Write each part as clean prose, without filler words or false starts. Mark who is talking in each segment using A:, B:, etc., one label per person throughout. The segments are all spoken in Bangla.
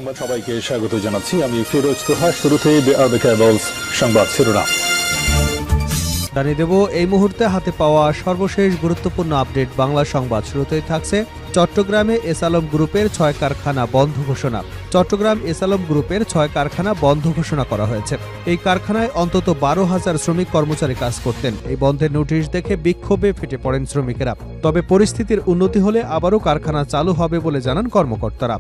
A: সংবাদ সবাইকে স্বাগত জানাচ্ছি। আমি ফিরোজ তোহা। শুরুতেই সংবাদ শিরোনাম
B: জানিয়ে দেব এই মুহূর্তে হাতে পাওয়া সর্বশেষ গুরুত্বপূর্ণ আপডেট বাংলা সংবাদ। শুরুতেই থাকছে চট্টগ্রামে এস আলম গ্রুপের 6 কারখানা বন্ধ ঘোষণা। চট্টগ্রাম এস আলম গ্রুপের 6 কারখানা বন্ধ ঘোষণা করা হয়েছে। এই কারখানায় অন্তত 12,000 শ্রমিক কর্মচারী কাজ করতেন। এই বন্ধের নোটিশ দেখে বিক্ষোভে ফেটে পড়েন শ্রমিকেরা। তবে পরিস্থিতির উন্নতি হলে আবারও কারখানা চালু হবে বলে জানান কর্মকর্তারা।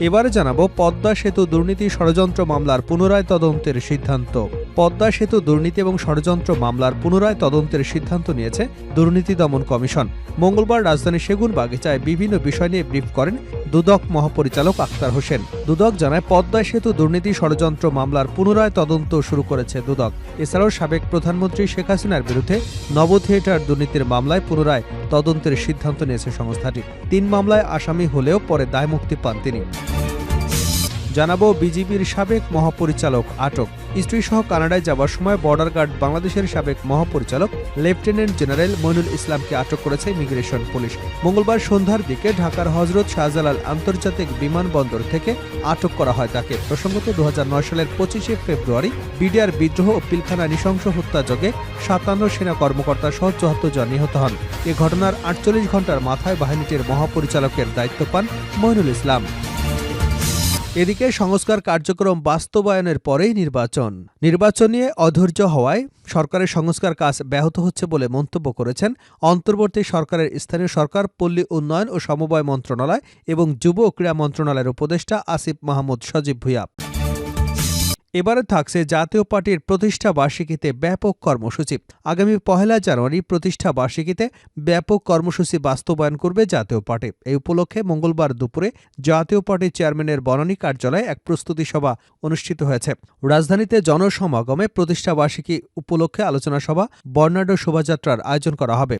B: এবারে জানাবো পদ্মা সেতু দুর্নীতি ষড়যন্ত্র মামলার পুনরায় তদন্তের সিদ্ধান্ত। পদ্মা সেতু দুর্নীতি এবং ষড়যন্ত্র মামলার পুনরায় তদন্তের সিদ্ধান্ত নিয়েছে দুর্নীতি দমন কমিশন। মঙ্গলবার রাজধানীর সেগুনবাগিচায় বিভিন্ন বিষয় নিয়ে ব্রিফ করেন দুদক মহাপরিচালক আক্তার হোসেন। দুদক জানায় পদ্মা সেতু দুর্নীতি ষড়যন্ত্র মামলার পুনরায় তদন্ত শুরু করেছে দুদক। এছাড়াও সাবেক প্রধানমন্ত্রী শেখ হাসিনার বিরুদ্ধে নব থিয়েটার দুর্নীতির মামলায় পুনরায় তদন্তের সিদ্ধান্ত নিয়েছে সংস্থাটি। 3 মামলায় আসামি হলেও পরে দায়মুক্তি পান তিনি। জানাবো বিজিবির সাবেক মহাপরিচালক আটক। স্ত্রীসহ কানাডায় যাওয়ার সময় বর্ডার গার্ড বাংলাদেশের সাবেক মহাপরিচালক লেফটেন্যান্ট জেনারেল মইনুল ইসলামকে আটক করেছে ইমিগ্রেশন পুলিশ। মঙ্গলবার সন্ধ্যার দিকে ঢাকার হজরত শাহজালাল আন্তর্জাতিক বিমানবন্দর থেকে আটক করা হয় তাকে। প্রসঙ্গত 2009 সালের 25 ফেব্রুয়ারি বিডিআর বিদ্রোহ ও পিলখানা নৃশংস হত্যাযজ্ঞে 57 সেনা কর্মকর্তা সহ 74 জন নিহত হন। এ ঘটনার 48 ঘণ্টার মাথায় বাহিনীটির মহাপরিচালকের দায়িত্ব পান মইনুল ইসলাম। এদিকে সংস্কার কার্যক্রম বাস্তবায়নের পরেই নির্বাচন নিয়ে অধৈর্য হওয়ায় সরকারের সংস্কার কাজ ব্যাহত হচ্ছে বলে মন্তব্য করেছেন অন্তর্বর্তী সরকারের স্থানীয় সরকার, পল্লী উন্নয়ন ও সমবায় মন্ত্রণালয় এবং যুব ও ক্রীড়া মন্ত্রণালয়ের উপদেষ্টা আসিফ মাহমুদ সজীব ভুঁইয়া। এবারে থাকছে জাতীয় পার্টির প্রতিষ্ঠা বার্ষিকীতে ব্যাপক কর্মসূচি। আগামী 1 জানুয়ারি প্রতিষ্ঠা বার্ষিকীতে ব্যাপক কর্মসূচি বাস্তবায়ন করবে জাতীয় পার্টি। এই উপলক্ষে মঙ্গলবার দুপুরে জাতীয় পার্টির চেয়ারম্যানের বনানী কার্যালয়ে এক প্রস্তুতি সভা অনুষ্ঠিত হয়েছে। রাজধানীতে জনসমাগমে প্রতিষ্ঠা বার্ষিকী উপলক্ষে আলোচনা সভা, বর্ণাঢ্য শোভাযাত্রার আয়োজন করা হবে।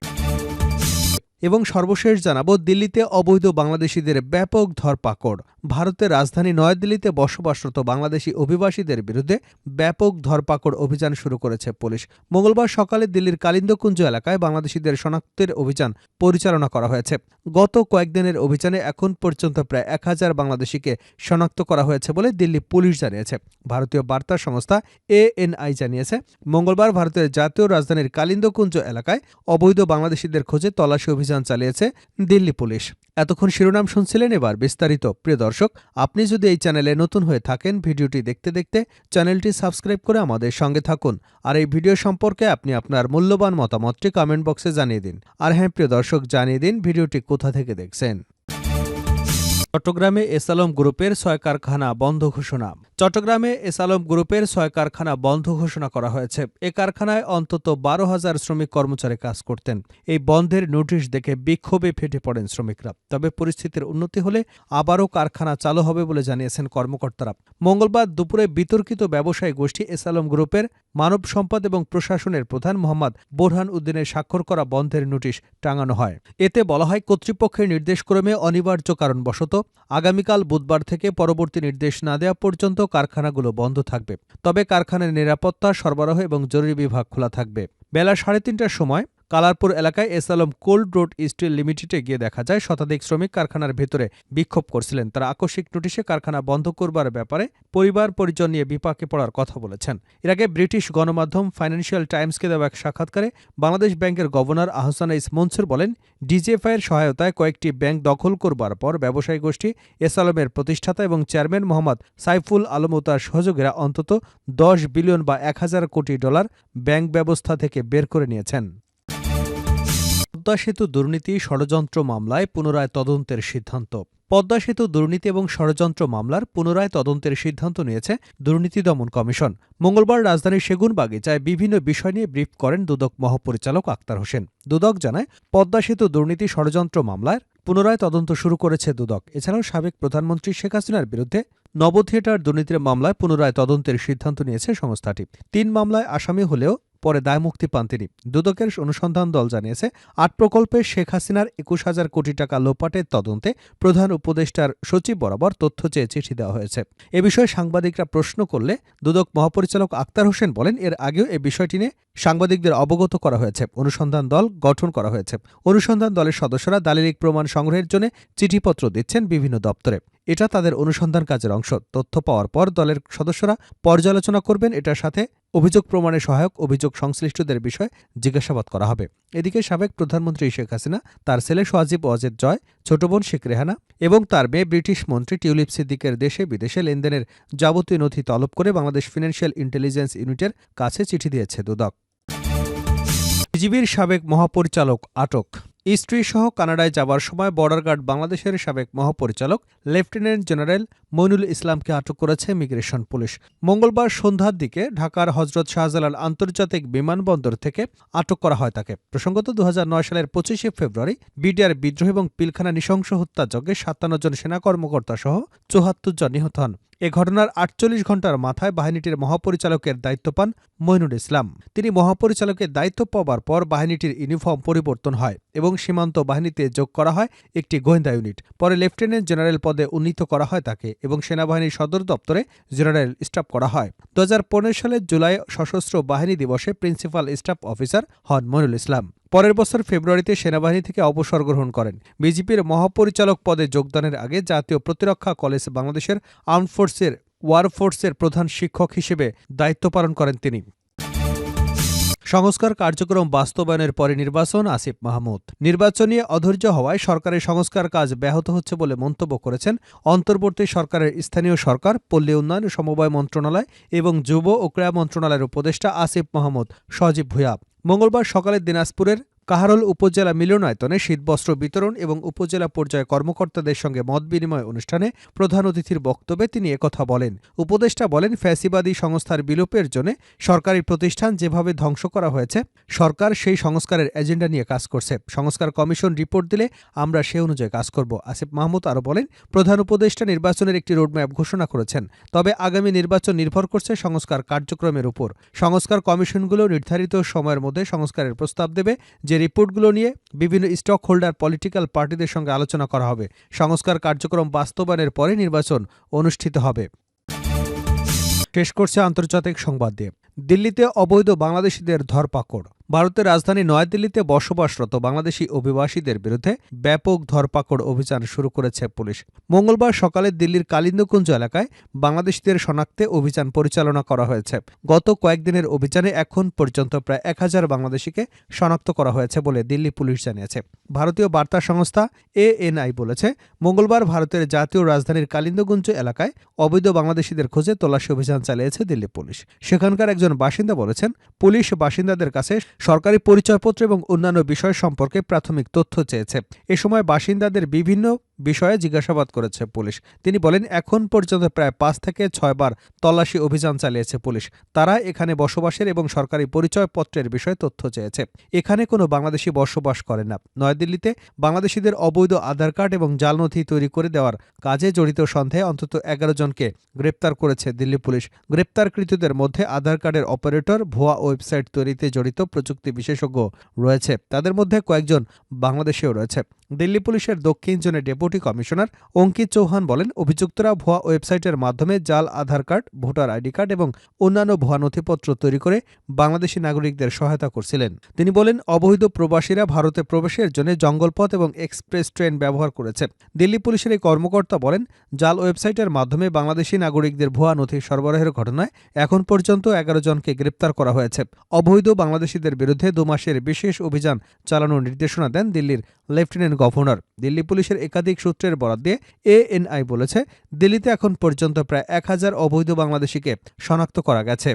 B: এবং সর্বশেষ জানাবো দিল্লিতে অবৈধ বাংলাদেশিদের ব্যাপক ধরপাকড়। ভারতের রাজধানী নয়াদিল্লিতে বসবাসরত বাংলাদেশি অভিবাসীদের বিরুদ্ধে ব্যাপক ধরপাকড় অভিযান শুরু করেছে পুলিশ। মঙ্গলবার সকালে দিল্লির কালিন্দকুঞ্জ এলাকায় বাংলাদেশিদের শনাক্তের অভিযান পরিচালনা করা হয়েছে। গত কয়েকদিনের অভিযানে এখন পর্যন্ত প্রায় 1000 বাংলাদেশিকে শনাক্ত করা হয়েছে বলে দিল্লি পুলিশ জানিয়েছে। ভারতীয় বার্তা সংস্থা ANI জানিয়েছে, মঙ্গলবার ভারতের জাতীয় রাজধানীর কালিন্দকুঞ্জ এলাকায় অবৈধ বাংলাদেশিদের খোঁজে তল্লাশি অভিযান চালিয়েছে দিল্লি পুলিশ। এতক্ষণ শিরোনাম শুনছিলেন, এবার বিস্তারিত। প্রিয় দর্শক, আপনি যদি এই চ্যানেলে নতুন হয়ে থাকেন, ভিডিওটি দেখতে দেখতে চ্যানেলটি সাবস্ক্রাইব করে আমাদের সঙ্গে থাকুন। আর এই ভিডিও সম্পর্কে আপনি আপনার মূল্যবান মতামতটি কমেন্ট বক্সে জানিয়ে দিন। আর হ্যাঁ প্রিয় দর্শক, জানিয়ে দিন ভিডিওটি কোথা থেকে দেখছেন। চট্টগ্রামে এস আলম গ্রুপের 6 কারখানা বন্ধ ঘোষণা। চট্টগ্রামে এস আলম গ্রুপের 6 কারখানা বন্ধ ঘোষণা করা হয়েছে। এ কারখানায় অন্তত 12,000 শ্রমিক কর্মচারী কাজ করতেন। এই বন্ধের নোটিশ দেখে বিক্ষোভে ফেটে পড়েন শ্রমিকরা। তবে পরিস্থিতির উন্নতি হলে আবারও কারখানা চালু হবে বলে জানিয়েছেন কর্মকর্তারা। মঙ্গলবার দুপুরে বিতর্কিত ব্যবসায়ী গোষ্ঠী এস আলম গ্রুপের মানব সম্পদ এবং প্রশাসনের প্রধান মোহাম্মদ বোরহান উদ্দিনের স্বাক্ষর করা বন্ধের নোটিশ টাঙানো হয়। এতে বলা হয়, কর্তৃপক্ষের নির্দেশক্রমে অনিবার্য কারণবশত আগামীকাল বুধবার থেকে পরবর্তী নির্দেশ না দেওয়া পর্যন্ত কারখানাগুলো বন্ধ থাকবে। তবে কারখানার নিরাপত্তা, সরবরাহ এবং জরুরি বিভাগ খোলা থাকবে। বেলা 3:30টার সময় কালারপুর এলাকায় S Alam cold rolled steel লিমিটেডে গিয়ে দেখা যায় শতাধিক শ্রমিক কারখানার ভেতরে বিক্ষোভ করছিলেন। তারা আকস্মিক নোটিশে কারখানা বন্ধ করবার ব্যাপারে পরিবার পরিজন নিয়ে বিপাকে পড়ার কথা বলেছেন। এর আগে ব্রিটিশ গণমাধ্যম ফাইন্যান্সিয়াল টাইমসকে দেওয়া এক সাক্ষাৎকারে বাংলাদেশ ব্যাংকের গভর্নর আহসান এইস মনসুর বলেন, ডিজিএফআইয়ের সহায়তায় কয়েকটি ব্যাংক দখল করবার পর ব্যবসায়ী গোষ্ঠী এস আলমের প্রতিষ্ঠাতা এবং চেয়ারম্যান মোহাম্মদ সাইফুল আলম ও তার সহযোগীরা অন্তত 10 বিলিয়ন বা 1000 কোটি ডলার ব্যাংক ব্যবস্থা থেকে বের করে নিয়েছেন। পদ্মা সেতু দুর্নীতি ষড়যন্ত্র মামলায় পুনরায় তদন্তের সিদ্ধান্ত। পদ্মা সেতু দুর্নীতি এবং ষড়যন্ত্র মামলার পুনরায় তদন্তের সিদ্ধান্ত নিয়েছে দুর্নীতি দমন কমিশন। মঙ্গলবার রাজধানীর সেগুনবাগিচায় বিভিন্ন বিষয় নিয়ে ব্রিফ করেন দুদক মহাপরিচালক আক্তার হোসেন। দুদক জানায়, পদ্মা সেতু দুর্নীতি ষড়যন্ত্র মামলার পুনরায় তদন্ত শুরু করেছে দুদক। এছাড়াও সাবেক প্রধানমন্ত্রী শেখ হাসিনার বিরুদ্ধে নব থিয়েটার দুর্নীতির মামলায় পুনরায় তদন্তের সিদ্ধান্ত নিয়েছে সংস্থাটি। 3 মামলায় আসামি হলেও পরে দায়মুক্তি পান তিনি। দুদকের অনুসন্ধান দল জানিয়েছে, 8 প্রকল্পে শেখ হাসিনার 21,000 কোটি টাকা লোপাটের তদন্তে প্রধান উপদেষ্টার সচিব বরাবর তথ্য চেয়ে চিঠি দেওয়া হয়েছে। এ বিষয়ে সাংবাদিকরা প্রশ্ন করলে দুদক মহাপরিচালক আক্তার হোসেন বলেন, এর আগেও এ বিষয়টি নিয়ে সাংবাদিকদের অবগত করা হয়েছে। অনুসন্ধান দল গঠন করা হয়েছে। অনুসন্ধান দলের সদস্যরা দালিলিক প্রমাণ সংগ্রহের জন্য চিঠিপত্র দিচ্ছেন বিভিন্ন দপ্তরে। এটা তাদের অনুসন্ধান কাজের অংশ। তথ্য পাওয়ার পর দলের সদস্যরা পর্যালোচনা করবেন, এটার সাথে অভিযোগ প্রমাণে সহায়ক অভিযোগ সংশ্লিষ্টদের বিষয়ে জিজ্ঞাসাবাদ করা হবে। এদিকে সাবেক প্রধানমন্ত্রী শেখ হাসিনা, তার ছেলে সজীব ওয়াজেদ জয়, ছোট বোন শেখ রেহানা এবং তার মেয়ে ব্রিটিশ মন্ত্রী টিউলিপ সিদ্দিকের দেশে বিদেশে লেনদেনের যাবতীয় নথি তলব করে বাংলাদেশ ফিনান্সিয়াল ইন্টেলিজেন্স ইউনিটের কাছে চিঠি দিয়েছে দুদক। বিজিবির সাবেক মহাপরিচালক আটক। স্ত্রীসহ কানাডায় যাবার সময় বর্ডার গার্ড বাংলাদেশের সাবেক মহাপরিচালক লেফটেন্যান্ট জেনারেল মইনুল ইসলামকে আটক করেছে ইমিগ্রেশন পুলিশ। মঙ্গলবার সন্ধ্যার দিকে ঢাকার হজরত শাহজালাল আন্তর্জাতিক বিমানবন্দর থেকে আটক করা হয় তাকে। প্রসঙ্গত 2009 সালের 25শে ফেব্রুয়ারি বিডিআর বিদ্রোহ এবং পিলখানা নৃশংস হত্যাযজ্ঞে 57 জন সেনা কর্মকর্তা সহ 74 জন নিহত হন। এ ঘটনার 48 ঘণ্টার মাথায় বাহিনীটির মহাপরিচালকের দায়িত্ব পান মইনুল ইসলাম। তিনি মহাপরিচালকের দায়িত্ব পাওয়ার পর বাহিনীটির ইউনিফর্ম পরিবর্তন হয় এবং সীমান্ত বাহিনীতে যোগ করা হয় একটি গোয়েন্দা ইউনিট। পরে লেফটেন্যান্ট জেনারেল পদে উন্নীত করা হয় তাকে এবং সেনাবাহিনীর সদর দপ্তরে জেনারেল স্টাফ করা হয়। 2015 সালের জুলাই সশস্ত্র বাহিনী দিবসে প্রিন্সিপাল স্টাফ অফিসার হন মইনুল ইসলাম। পরের বছর ফেব্রুয়ারিতে সেনাবাহিনী থেকে অবসর গ্রহণ করেন। বিজিপির মহাপরিচালক পদে যোগদানের আগে জাতীয় প্রতিরক্ষা কলেজ বাংলাদেশের আর্মড ফোর্সের ওয়ারফোর্সের প্রধান শিক্ষক হিসেবে দায়িত্ব পালন করেন তিনি। সংস্কার কার্যক্রম বাস্তবায়নের পরে নির্বাচন, আসিফ মাহমুদ। নির্বাচন নিয়ে অধৈর্য হওয়ায় সরকারের সংস্কার কাজ ব্যাহত হচ্ছে বলে মন্তব্য করেছেন অন্তর্বর্তী সরকারের স্থানীয় সরকার, পল্লী উন্নয়ন, সমবায় মন্ত্রণালয় এবং যুব ও ক্রীড়া মন্ত্রণালয়ের উপদেষ্টা আসিফ মাহমুদ সজীব ভূঁইয়া। মঙ্গলবার সকালে দিনাজপুরের কাহারোল উপজেলা মিলনায়তনে শীতবস্ত্র বিতরণ এবং উপজেলা পর্যায়ে কর্মকর্তাদের সঙ্গে মতবিনিময় অনুষ্ঠানে প্রধান অতিথির বক্তব্যে তিনি একথা বলেন। উপদেষ্টা বলেন, ফ্যাসিবাদী সংস্থার বিলোপের জন্য সরকারি প্রতিষ্ঠান যেভাবে ধ্বংস করা হয়েছে, সরকার সেই সংস্কারের এজেন্ডা নিয়ে কাজ করছে। সংস্কার কমিশন রিপোর্ট দিলে আমরা সে অনুযায়ী কাজ করব। আসিফ মাহমুদ আরও বলেন, প্রধান উপদেষ্টা নির্বাচনের একটি রোডম্যাপ ঘোষণা করেছেন, তবে আগামী নির্বাচন নির্ভর করছে সংস্কার কার্যক্রমের উপর। সংস্কার কমিশনগুলো নির্ধারিত সময়ের মধ্যে সংস্কারের প্রস্তাব দেবে। যে রিপোর্টগুলো নিয়ে বিভিন্ন স্টক হোল্ডার, পলিটিক্যাল পার্টিদের সঙ্গে আলোচনা করা হবে। সংস্কার কার্যক্রম বাস্তবায়নের পরে নির্বাচন অনুষ্ঠিত হবে। শেষ করছে আন্তর্জাতিক সংবাদ দিয়ে। দিল্লিতে অবৈধ বাংলাদেশিদের ধরপাকড়। ভারতের রাজধানী নয়াদিল্লিতে বসবাসরত বাংলাদেশি অভিবাসীদের বিরুদ্ধে ব্যাপক ধরপাকড় অভিযান শুরু করেছে পুলিশ। মঙ্গলবার সকালে দিল্লির কালিন্দকুঞ্জ এলাকায় বাংলাদেশিদের শনাক্তে অভিযান পরিচালনা করা হয়েছে। গত কয়েকদিনের অভিযানে এখন পর্যন্ত প্রায় 1000 বাংলাদেশিকে শনাক্ত করা হয়েছে বলে দিল্লি পুলিশ জানিয়েছে। ভারতীয় বার্তা সংস্থা ANI বলেছে, মঙ্গলবার ভারতের জাতীয় রাজধানীর কালিন্দকুঞ্জ এলাকায় অবৈধ বাংলাদেশিদের খোঁজে তল্লাশি অভিযান চালিয়েছে দিল্লি পুলিশ। সেখানকার একজন বাসিন্দা বলেছেন, পুলিশ বাসিন্দাদের কাছে সরকারি পরিচয়পত্র এবং অন্যান্য বিষয় সম্পর্কে প্রাথমিক তথ্য চেয়েছে। এ সময় বাসিন্দাদের বিভিন্ন বিষয়ে জিজ্ঞাসাবাদ করেছে পুলিশ। তিনি বলেন, এখন পর্যন্ত প্রায় 5 থেকে 6 বার তল্লাশি অভিযান চালিয়েছে পুলিশ। তারা এখানে বসবাসের এবং সরকারি পরিচয়পত্রের বিষয়ে তথ্য চেয়েছে। এখানে কোনো বাংলাদেশি বসবাস করে না। নয়াদিল্লিতে বাংলাদেশিদের অবৈধ আধার কার্ড এবং জাল নথি তৈরি করে দেওয়ার কাজে জড়িত সন্দেহে অন্তত 11 জনকে গ্রেপ্তার করেছে দিল্লি পুলিশ। গ্রেপ্তারকৃতদের মধ্যে আধার কার্ডের অপারেটর, ভুয়া ওয়েবসাইট তৈরিতে জড়িত প্রযুক্তি বিশেষজ্ঞ রয়েছে। তাদের মধ্যে কয়েকজন বাংলাদেশিও রয়েছে। দিল্লি পুলিশের দক্ষিণ জোনের ডেপুটি কমিশনার অঙ্কিত চৌহান বলেন, অভিযুক্তরা ভুয়া ওয়েবসাইটের মাধ্যমে জাল আধার কার্ড, ভোটার আইডি কার্ড এবং অন্যান্য ভুয়া নথিপত্র তৈরি করে বাংলাদেশি নাগরিকদের সহায়তা করছিলেন। তিনি বলেন, অবৈধ প্রবাসীরা ভারতে প্রবেশের জন্য জঙ্গলপথ এবং এক্সপ্রেস ট্রেন ব্যবহার করেছে। দিল্লি পুলিশের এই কর্মকর্তা বলেন, জাল ওয়েবসাইটের মাধ্যমে বাংলাদেশি নাগরিকদের ভুয়া নথি সরবরাহের ঘটনায় এখন পর্যন্ত 11 জনকে গ্রেপ্তার করা হয়েছে। অবৈধ বাংলাদেশিদের বিরুদ্ধে 2 মাসের বিশেষ অভিযান চালানোর নির্দেশনা দেন দিল্লির লেফটেন্যান্ট গভর্নর। দিল্লি পুলিশের একাধিক সূত্রের বরাত দিয়ে ANI বলেছে, দিল্লিতে এখন পর্যন্ত প্রায় 1000 অবৈধ বাংলাদেশিকে শনাক্ত করা গেছে।